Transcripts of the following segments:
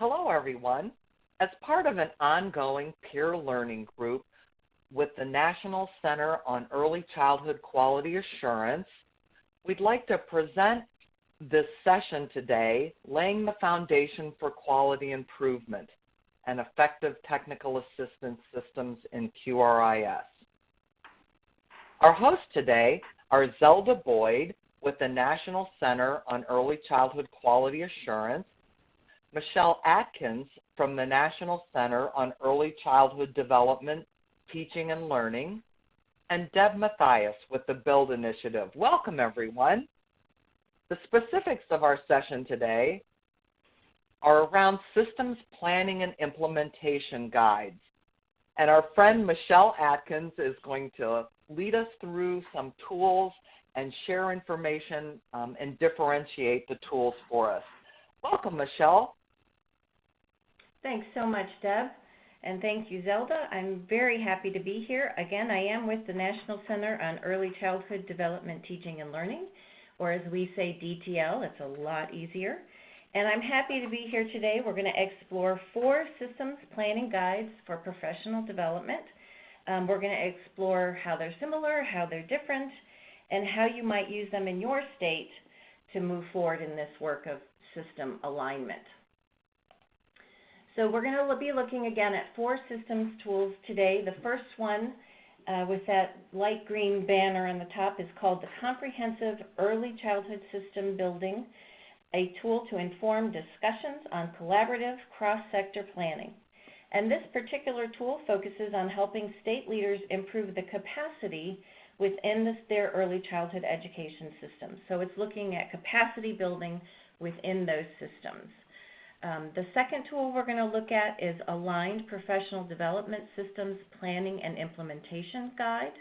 Hello, everyone. As part of an ongoing peer learning group with the National Center on Early Childhood Quality Assurance, we'd like to present this session today, Laying the Foundation for Quality Improvement and Effective Technical Assistance Systems in QRIS. Our hosts today are Zelda Boyd with the National Center on Early Childhood Quality Assurance, Michelle Atkins from the National Center on Early Childhood Development, Teaching and Learning, and Deb Mathias with the BUILD Initiative. Welcome, everyone. The specifics of our session today are around systems planning and implementation guides. And our friend Michelle Atkins is going to lead us through some tools and share information and differentiate the tools for us. Welcome, Michelle. Thanks so much, Deb, and thank you, Zelda. I'm very happy to be here. Again, I am with the National Center on Early Childhood Development, Teaching and Learning, or as we say, DTL. It's a lot easier. And I'm happy to be here today. We're going to explore 4 systems planning guides for professional development. We're going to explore how they're similar, how they're different, and how you might use them in your state to move forward in this work of system alignment. So we're going to be looking again at 4 systems tools today. The first one with that light green banner on the top is called the Comprehensive Early Childhood System Building, a tool to inform discussions on collaborative cross-sector planning. And this particular tool focuses on helping state leaders improve the capacity within their early childhood education systems. So it's looking at capacity building within those systems. The second tool we're going to look at is Aligned Professional Development Systems Planning and Implementation Guide.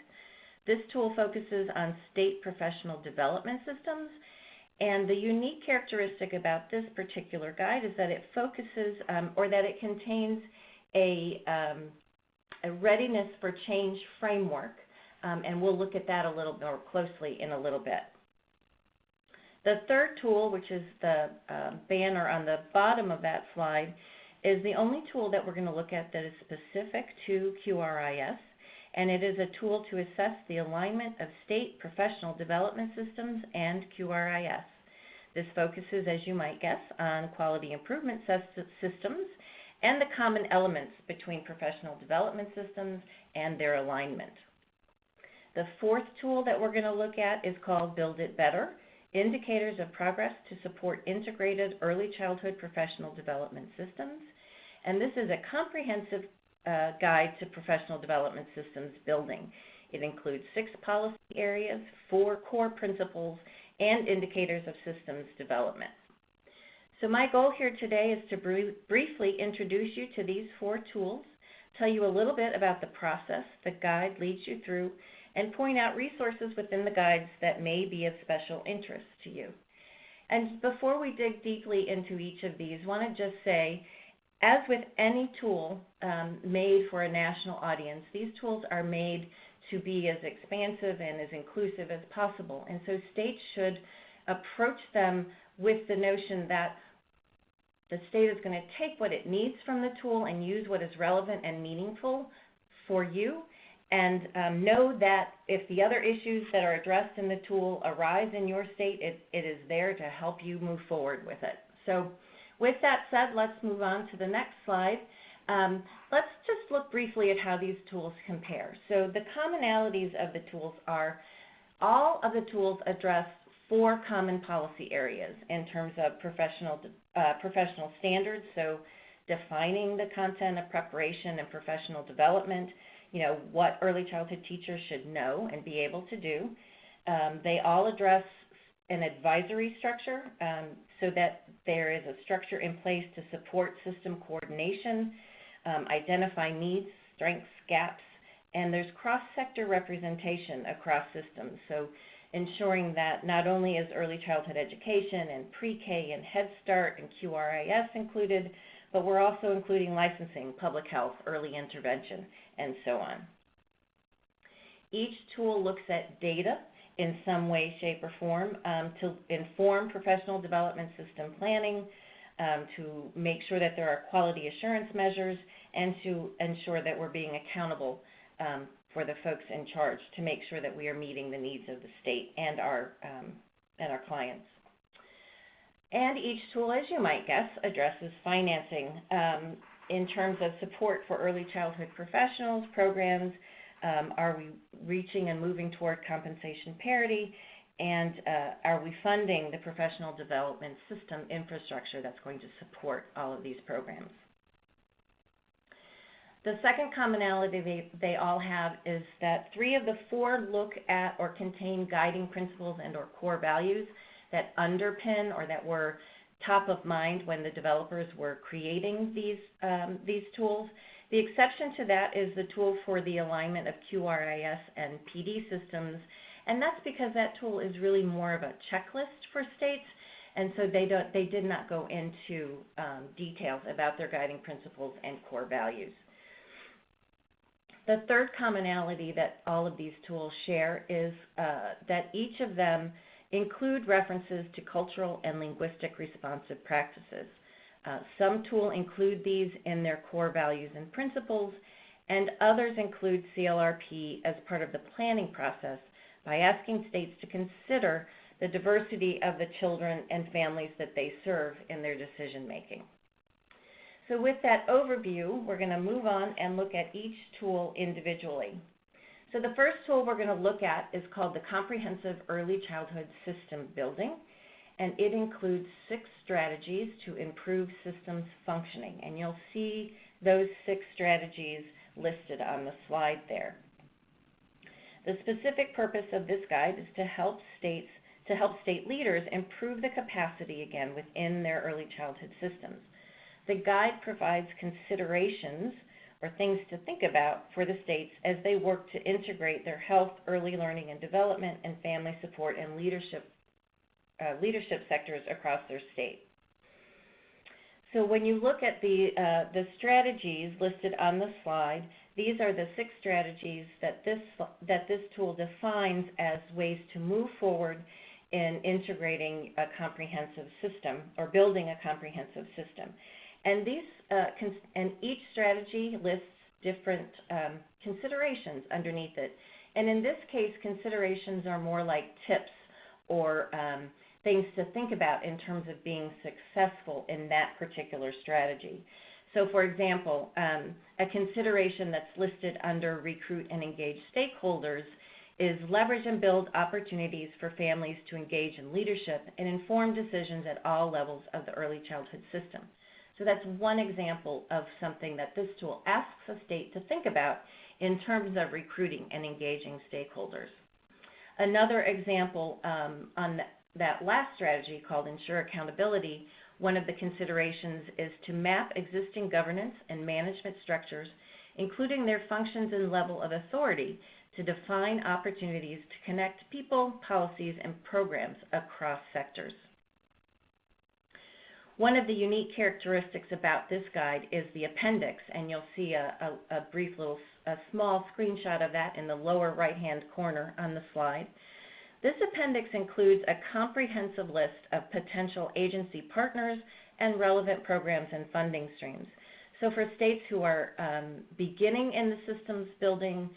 This tool focuses on state professional development systems, and the unique characteristic about this particular guide is that it focuses or that it contains a readiness for change framework, and we'll look at that a little more closely in a little bit. The third tool, which is the banner on the bottom of that slide, is the only tool that we're going to look at that is specific to QRIS, and it is a tool to assess the alignment of state professional development systems and QRIS. This focuses, as you might guess, on quality improvement systems and the common elements between professional development systems and their alignment. The fourth tool that we're going to look at is called Build It Better, Indicators of Progress to Support Integrated Early Childhood Professional Development Systems. And this is a comprehensive guide to professional development systems building. It includes 6 policy areas, 4 core principles, and indicators of systems development. So my goal here today is to briefly introduce you to these 4 tools, tell you a little bit about the process the guide leads you through, and point out resources within the guides that may be of special interest to you. And before we dig deeply into each of these, I want to just say, as with any tool made for a national audience, these tools are made to be as expansive and as inclusive as possible. And so states should approach them with the notion that the state is going to take what it needs from the tool and use what is relevant and meaningful for you, and know that if the other issues that are addressed in the tool arise in your state, it is there to help you move forward with it. So with that said, let's move on to the next slide. Let's just look briefly at how these tools compare. So the commonalities of the tools are all of the tools address 4 common policy areas in terms of professional standards, so defining the content of preparation and professional development, what early childhood teachers should know and be able to do. They all address an advisory structure so that there is a structure in place to support system coordination, identify needs, strengths, gaps, and there's cross-sector representation across systems. So ensuring that not only is early childhood education and pre-K and Head Start and QRIS included, but we're also including licensing, public health, early intervention, and so on. Each tool looks at data in some way, shape, or form to inform professional development system planning, to make sure that there are quality assurance measures, and to ensure that we're being accountable for the folks in charge to make sure that we are meeting the needs of the state and our clients. And each tool, as you might guess, addresses financing in terms of support for early childhood professionals, programs, are we reaching and moving toward compensation parity, and are we funding the professional development system infrastructure that's going to support all of these programs. The second commonality they all have is that 3 of the 4 look at or contain guiding principles and or core values that underpin or that were top of mind when the developers were creating these tools. The exception to that is the tool for the alignment of QRIS and PD systems, and that's because that tool is really more of a checklist for states, and so they did not go into details about their guiding principles and core values. The third commonality that all of these tools share is that each of them include references to cultural and linguistic responsive practices. Some tools include these in their core values and principles, and others include CLRP as part of the planning process by asking states to consider the diversity of the children and families that they serve in their decision making. So with that overview, we're going to move on and look at each tool individually. So the first tool we're going to look at is called the Comprehensive Early Childhood System Building, and it includes 6 strategies to improve systems functioning, and you'll see those 6 strategies listed on the slide there. The specific purpose of this guide is to help state leaders improve the capacity, again, within their early childhood systems. The guide provides considerations or things to think about for the states as they work to integrate their health, early learning and development, and family support and leadership sectors across their state. So when you look at the strategies listed on the slide, these are the 6 strategies that this tool defines as ways to move forward in integrating a comprehensive system or building a comprehensive system. And each strategy lists different considerations underneath it. And in this case, considerations are more like tips or things to think about in terms of being successful in that particular strategy. So for example, a consideration that's listed under recruit and engage stakeholders is leverage and build opportunities for families to engage in leadership and inform decisions at all levels of the early childhood system. So that's one example of something that this tool asks a state to think about in terms of recruiting and engaging stakeholders. Another example on that last strategy called ensure accountability, one of the considerations is to map existing governance and management structures, including their functions and level of authority, to define opportunities to connect people, policies, and programs across sectors. One of the unique characteristics about this guide is the appendix, and you'll see a small screenshot of that in the lower right-hand corner on the slide. This appendix includes a comprehensive list of potential agency partners and relevant programs and funding streams. So for states who are beginning in the systems building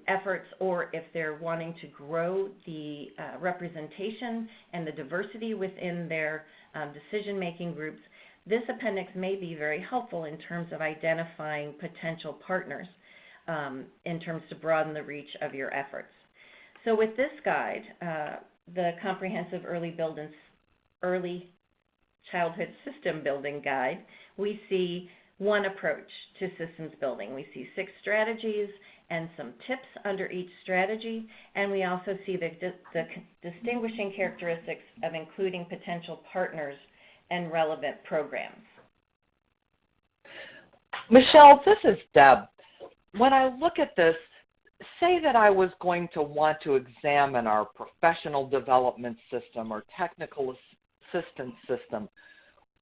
efforts, or if they're wanting to grow the representation and the diversity within their decision-making groups, this appendix may be very helpful in terms of identifying potential partners in terms to broaden the reach of your efforts. So with this guide, the Comprehensive Early Childhood System Building Guide, we see one approach to systems building. We see 6 strategies and some tips under each strategy, and we also see the distinguishing characteristics of including potential partners and relevant programs. Michelle, this is Deb. When I look at this, say that I was going to want to examine our professional development system or technical assistance system,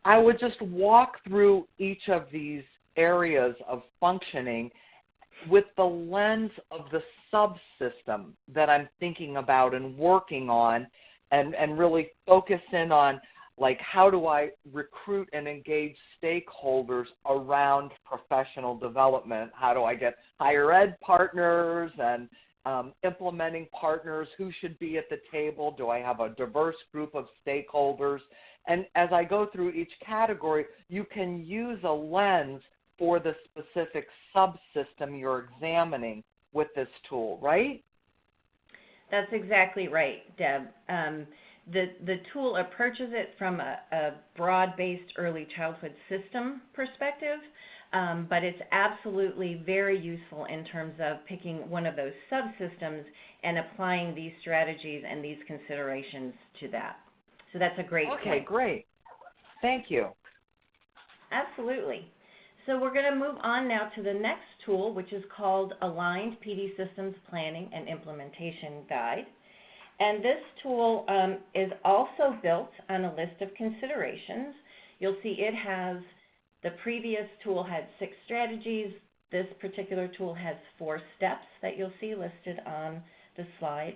I would just walk through each of these areas of functioning with the lens of the subsystem that I'm thinking about and working on, and really focus in on like how do I recruit and engage stakeholders around professional development? How do I get higher ed partners and implementing partners? Who should be at the table? Do I have a diverse group of stakeholders? And as I go through each category, you can use a lens for the specific subsystem you're examining with this tool, right? That's exactly right, Deb. The tool approaches it from a broad-based early childhood system perspective, but it's absolutely very useful in terms of picking one of those subsystems and applying these strategies and these considerations to that. So that's a great point. Okay, great. Thank you. Absolutely. So we're going to move on now to the next tool, which is called Aligned PD Systems Planning and Implementation Guide. And this tool is also built on a list of considerations. You'll see it has, the previous tool had 6 strategies. This particular tool has 4 steps that you'll see listed on the slide.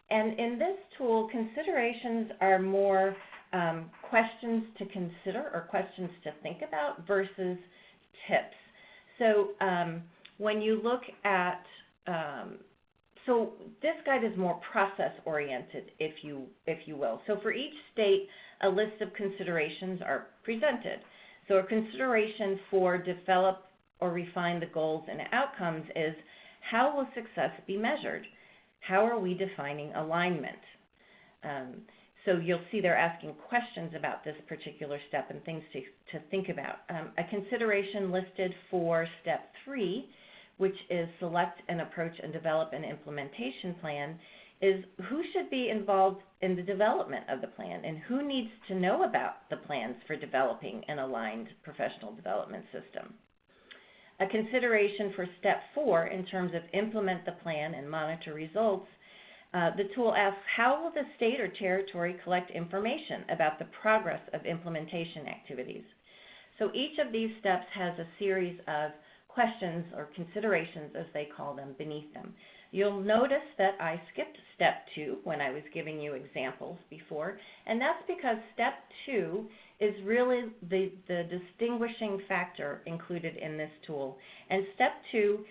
And in this tool, considerations are more questions to consider or questions to think about versus tips. So when you look at, so this guide is more process-oriented, if you will. So for each state, a list of considerations are presented. So a consideration for develop or refine the goals and outcomes is, how will success be measured? How are we defining alignment? So you'll see they're asking questions about this particular step and things to think about. A consideration listed for step 3, which is select and approach and develop an implementation plan, is who should be involved in the development of the plan and who needs to know about the plans for developing an aligned professional development system. A consideration for step 4 in terms of implement the plan and monitor results, the tool asks, how will the state or territory collect information about the progress of implementation activities? So each of these steps has a series of questions or considerations, as they call them, beneath them. You'll notice that I skipped step 2 when I was giving you examples before, and that's because step 2 is really the distinguishing factor included in this tool. And step 2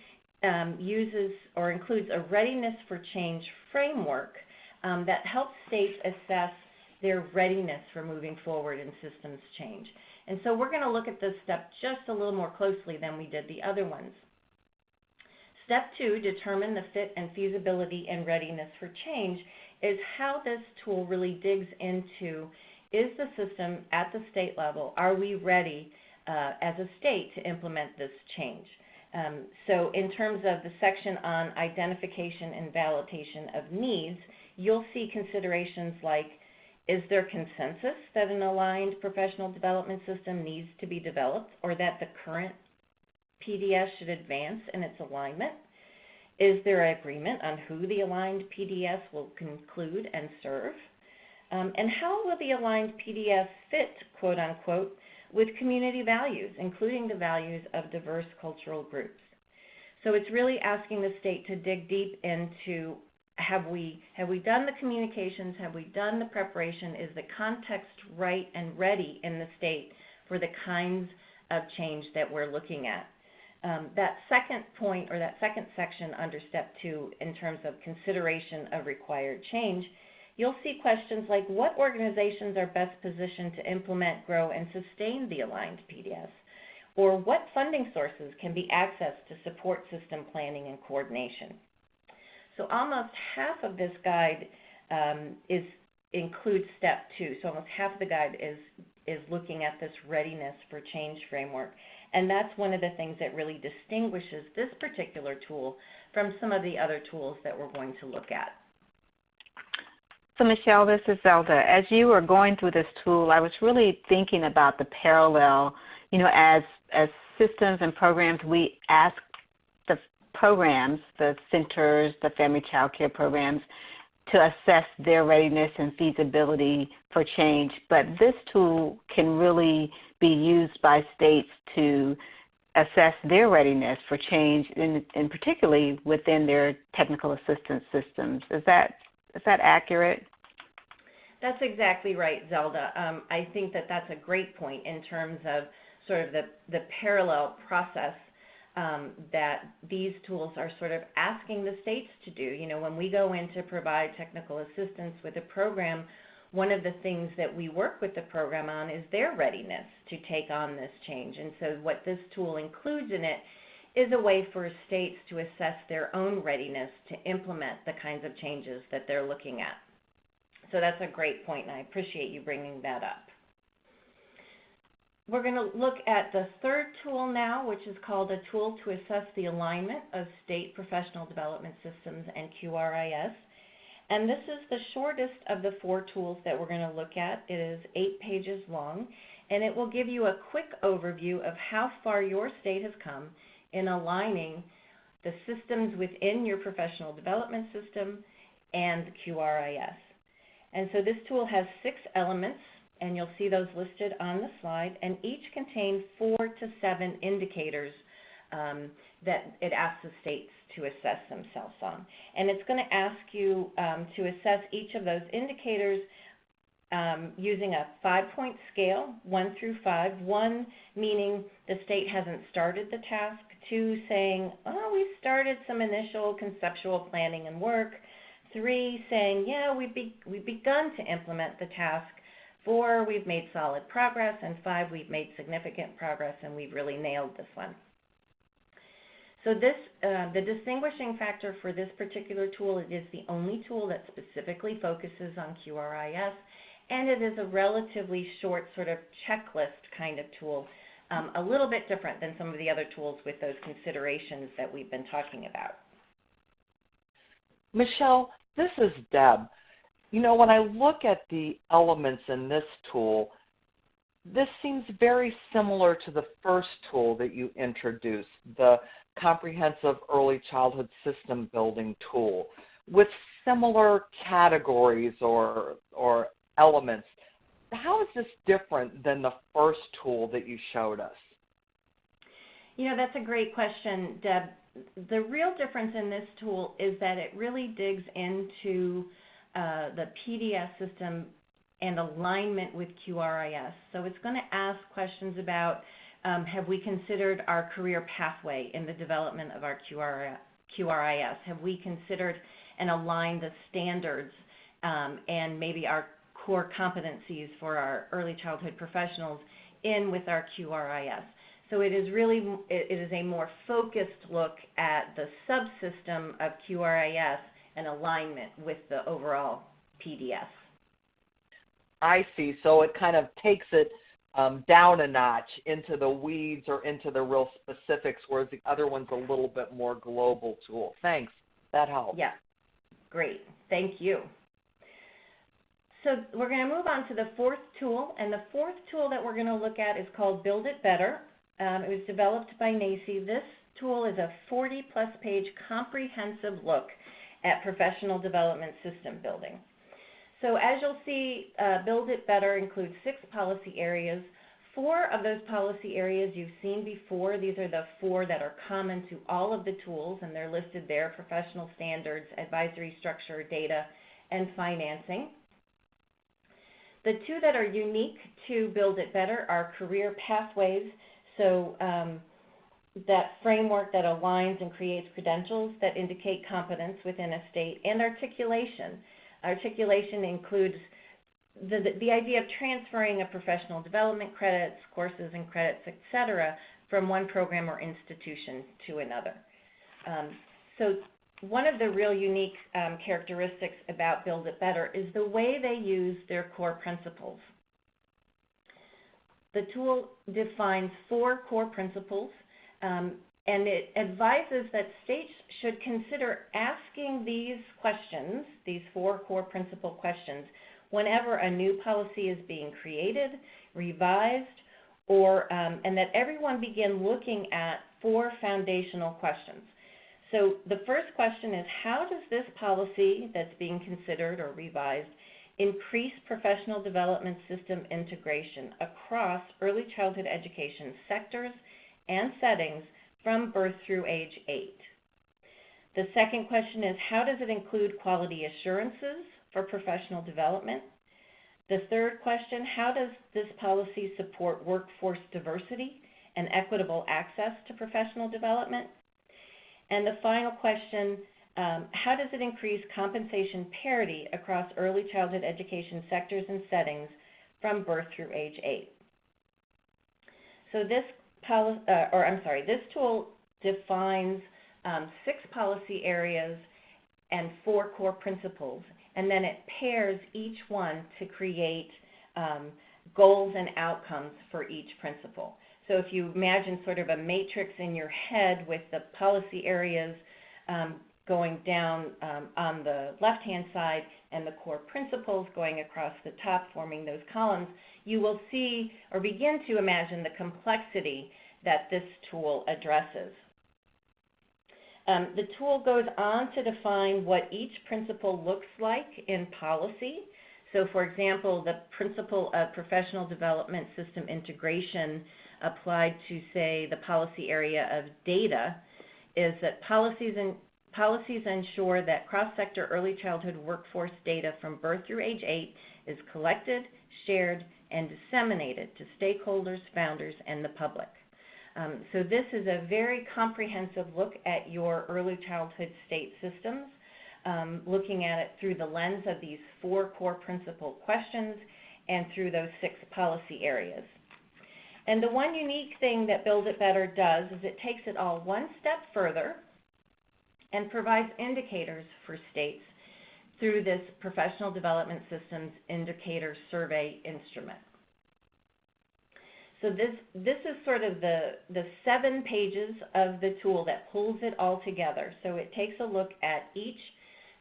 uses or includes a readiness for change framework that helps states assess their readiness for moving forward in systems change. And so we're going to look at this step just a little more closely than we did the other ones. Step 2, determine the fit and feasibility and readiness for change, is how this tool really digs into, is the system at the state level, are we ready as a state to implement this change? So in terms of the section on identification and validation of needs, you'll see considerations like, is there consensus that an aligned professional development system needs to be developed or that the current PDS should advance in its alignment? Is there agreement on who the aligned PDS will conclude and serve? And how will the aligned PDS fit, quote unquote, with community values, including the values of diverse cultural groups? So it's really asking the state to dig deep into, have we done the communications, have we done the preparation, is the context right and ready in the state for the kinds of change that we're looking at? That second point, or that second section under step 2 in terms of consideration of required change, you'll see questions like, what organizations are best positioned to implement, grow, and sustain the aligned PDS? Or what funding sources can be accessed to support system planning and coordination? So almost half of this guide includes step 2. So almost half of the guide is looking at this readiness for change framework. And that's one of the things that really distinguishes this particular tool from some of the other tools that we're going to look at. So Michelle, this is Zelda. As you were going through this tool, I was really thinking about the parallel, as systems and programs, we ask the programs, the centers, the family child care programs, to assess their readiness and feasibility for change. But this tool can really be used by states to assess their readiness for change, and particularly within their technical assistance systems. Is that accurate? That's exactly right, Zelda. I think that that's a great point in terms of sort of the parallel process that these tools are sort of asking the states to do. You know, when we go in to provide technical assistance with a program, one of the things that we work with the program on is their readiness to take on this change. And so what this tool includes in it is a way for states to assess their own readiness to implement the kinds of changes that they're looking at. So that's a great point, and I appreciate you bringing that up. We're going to look at the third tool now, which is called a tool to assess the alignment of state professional development systems and QRIS. And this is the shortest of the 4 tools that we're going to look at. It is 8 pages long, and it will give you a quick overview of how far your state has come in aligning the systems within your professional development system and the QRIS. And so this tool has 6 elements, and you'll see those listed on the slide, and each contain 4 to 7 indicators that it asks the states to assess themselves on. And it's going to ask you to assess each of those indicators using a 5-point scale, 1 through 5, 1 meaning the state hasn't started the task, 2 saying, oh, we've started some initial conceptual planning and work, 3 saying, yeah, we've begun to implement the task, 4, we've made solid progress, and 5, we've made significant progress and we've really nailed this one. So this, the distinguishing factor for this particular tool, it is the only tool that specifically focuses on QRIS, and it is a relatively short sort of checklist kind of tool, a little bit different than some of the other tools with those considerations that we've been talking about. Michelle, this is Deb. You know, when I look at the elements in this tool, this seems very similar to the first tool that you introduced, the Comprehensive Early Childhood System Building tool, with similar categories or elements. How is this different than the first tool that you showed us? You know, that's a great question, Deb. The real difference in this tool is that it really digs into the PDS system and alignment with QRIS. So it's going to ask questions about have we considered our career pathway in the development of our QRIS? Have we considered and aligned the standards and maybe our core competencies for our early childhood professionals in with our QRIS? So it is a more focused look at the subsystem of QRIS and alignment with the overall PDS. I see. So it kind of takes it down a notch into the weeds or into the real specifics, whereas the other one's a little bit more global tool. Thanks. That helps. Yeah. Great. Thank you. So we're going to move on to the 4th tool, and the 4th tool that we're going to look at is called Build It Better. It was developed by NACCE. This tool is a 40-plus page comprehensive look at professional development system building. So as you'll see, Build It Better includes 6 policy areas. 4 of those policy areas you've seen before. These are the 4 that are common to all of the tools, and they're listed there: professional standards, advisory structure, data, and financing. The 2 that are unique to Build It Better are career pathways, so that framework that aligns and creates credentials that indicate competence within a state, and articulation. Articulation includes the idea of transferring a professional development credits, courses and credits, etc., from one program or institution to another. So one of the real unique characteristics about Build It Better is the way they use their core principles. The tool defines 4 core principles, and it advises that states should consider asking these questions, these 4 core principle questions, whenever a new policy is being created, revised, or and that everyone begin looking at 4 foundational questions. So the first question is, how does this policy that's being considered or revised increase professional development system integration across early childhood education sectors and settings from birth through age 8? The second question is, how does it include quality assurances for professional development? The third question, how does this policy support workforce diversity and equitable access to professional development? And the final question, how does it increase compensation parity across early childhood education sectors and settings from birth through age 8? So this tool defines 6 policy areas and 4 core principles, and then it pairs each one to create goals and outcomes for each principle. So if you imagine sort of a matrix in your head with the policy areas going down on the left-hand side and the core principles going across the top, forming those columns, you will see or begin to imagine the complexity that this tool addresses. The tool goes on to define what each principle looks like in policy. So for example, the principle of professional development system integration applied to, say, the policy area of data is that policies ensure that cross-sector early childhood workforce data from birth through age 8 is collected, shared, and disseminated to stakeholders, founders, and the public. So this is a very comprehensive look at your early childhood state systems, looking at it through the lens of these 4 core principle questions and through those 6 policy areas. And the one unique thing that Build It Better does is it takes it all one step further and provides indicators for states through this Professional Development Systems Indicator Survey instrument. So this is sort of the 7 pages of the tool that pulls it all together. So it takes a look at each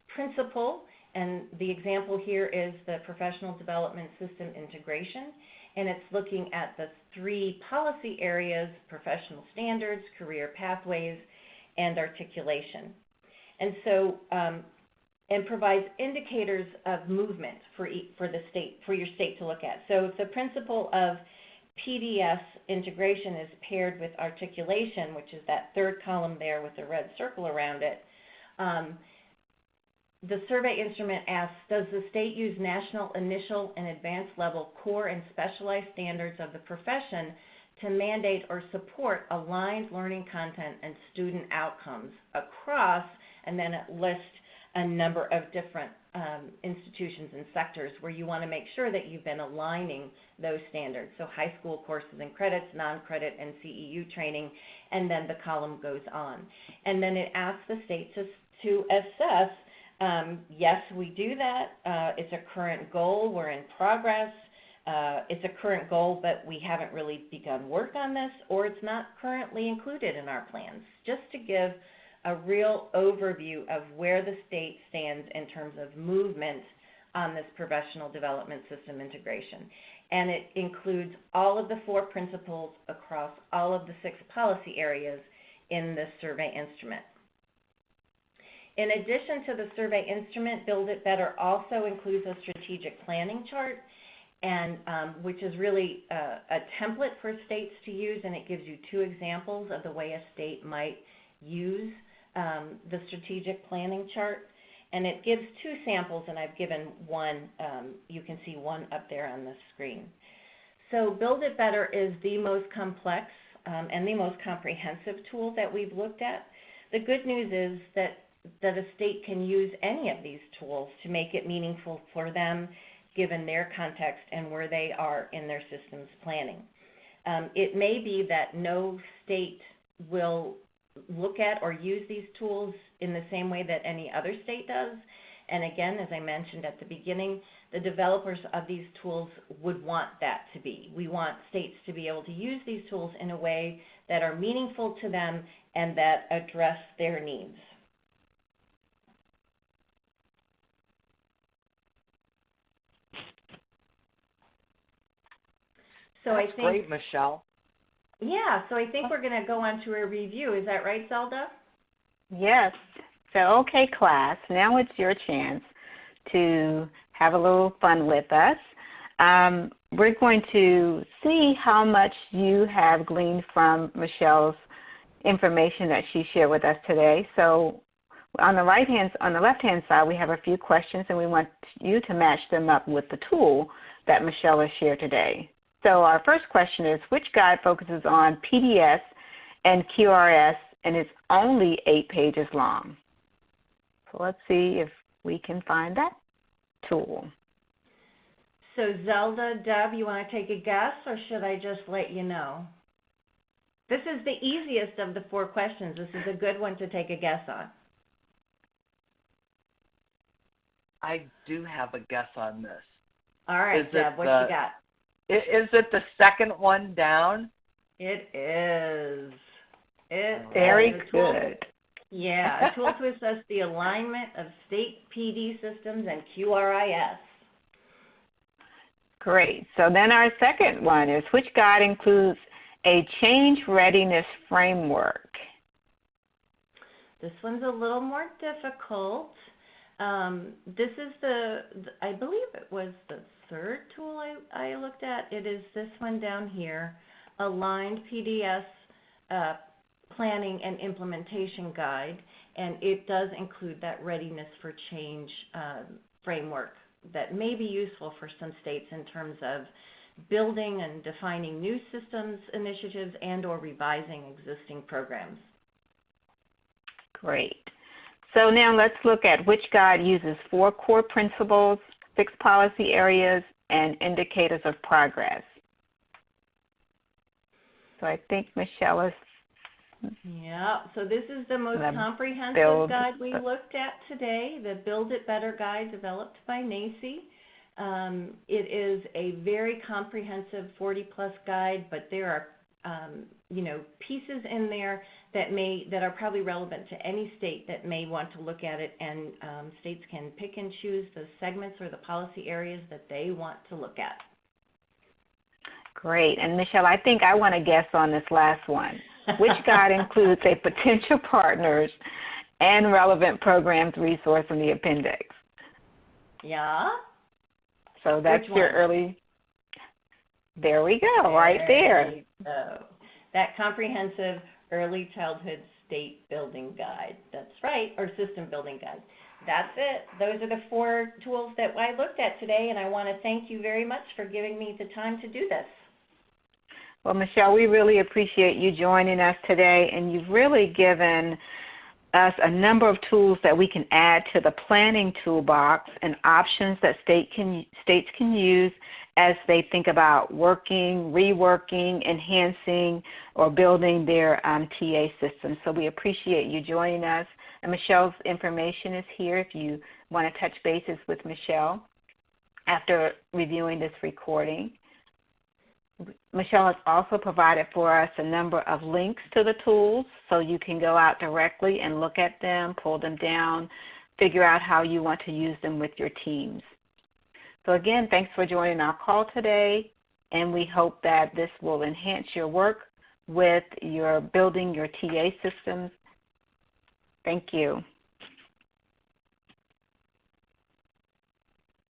principle, and the example here is the Professional Development System Integration, and it's looking at the 3 policy areas: professional standards, career pathways, and articulation. And so, and provides indicators of movement for your state to look at. So if the principle of PDS integration is paired with articulation, which is that 3rd column there with the red circle around it, the survey instrument asks, does the state use national initial and advanced level core and specialized standards of the profession to mandate or support aligned learning content and student outcomes across, and then it lists a number of different institutions and sectors where you want to make sure that you've been aligning those standards. So high school courses and credits, non-credit and CEU training, and then the column goes on. And then it asks the state to assess, yes, we do that. It's a current goal. We're in progress. It's a current goal, but we haven't really begun work on this, or it's not currently included in our plans, just to give a real overview of where the state stands in terms of movement on this professional development system integration. And it includes all of the 4 principles across all of the 6 policy areas in this survey instrument. In addition to the survey instrument, Build It Better also includes a strategic planning chart, and which is really a template for states to use, and it gives you 2 examples of the way a state might use the strategic planning chart. And it gives 2 samples, and I've given one. You can see one up there on the screen. So Build It Better is the most complex and the most comprehensive tool that we've looked at. The good news is that a state can use any of these tools to make it meaningful for them, given their context and where they are in their systems planning. It may be that no state will look at or use these tools in the same way that any other state does. And again, as I mentioned at the beginning, the developers of these tools would want that to be. We want states to be able to use these tools in a way that are meaningful to them and that address their needs. So That's I think, great, Michelle. Yeah, so I think we're going to go on to a review. Is that right, Zelda? Yes. So, okay, class, now it's your chance to have a little fun with us. We're going to see how much you have gleaned from Michelle's information that she shared with us today. So On the left-hand side, we have a few questions, and we want you to match them up with the tool that Michelle has shared today. So our first question is, which guide focuses on PDS and QRIS, and it's only 8 pages long? So let's see if we can find that tool. So Zelda, Deb, you want to take a guess, or should I just let you know? This is the easiest of the 4 questions. This is a good one to take a guess on. I do have a guess on this. All right, Deb, what you got? Is it the second one down? It is. Very good. Yeah, a tool to assess the alignment of state PD systems and QRIS. Great. So then our second one is, which guide includes a change readiness framework? This one's a little more difficult. This is I believe it was the 3rd tool I looked at. It is this one down here, Aligned PDS Planning and Implementation Guide, and it does include that readiness for change framework that may be useful for some states in terms of building and defining new systems initiatives and or revising existing programs. Great. So now let's look at which guide uses 4 core principles, 6 policy areas, and indicators of progress. So I think Michelle is... Yeah, so this is the most comprehensive guide we looked at today, the Build It Better guide developed by NACCE. It is a very comprehensive 40-plus guide, but there are pieces in there that are probably relevant to any state that may want to look at it, and states can pick and choose the segments or the policy areas that they want to look at. Great. And Michelle, I think I want to guess on this last one. Which guide includes a potential partners and relevant programs resource in the appendix? Yeah. So that's your early, there we go, right there. So that comprehensive early childhood state building guide. That's right, or system building guide. That's it. Those are the 4 tools that I looked at today, and I want to thank you very much for giving me the time to do this. Well, Michelle, we really appreciate you joining us today, and you've really given us a number of tools that we can add to the planning toolbox and options that states can use as they think about working, reworking, enhancing, or building their TA system. So we appreciate you joining us. And Michelle's information is here if you want to touch bases with Michelle after reviewing this recording. Michelle has also provided for us a number of links to the tools, so you can go out directly and look at them, pull them down, figure out how you want to use them with your teams. So again, thanks for joining our call today, and we hope that this will enhance your work with your building your TA systems. Thank you.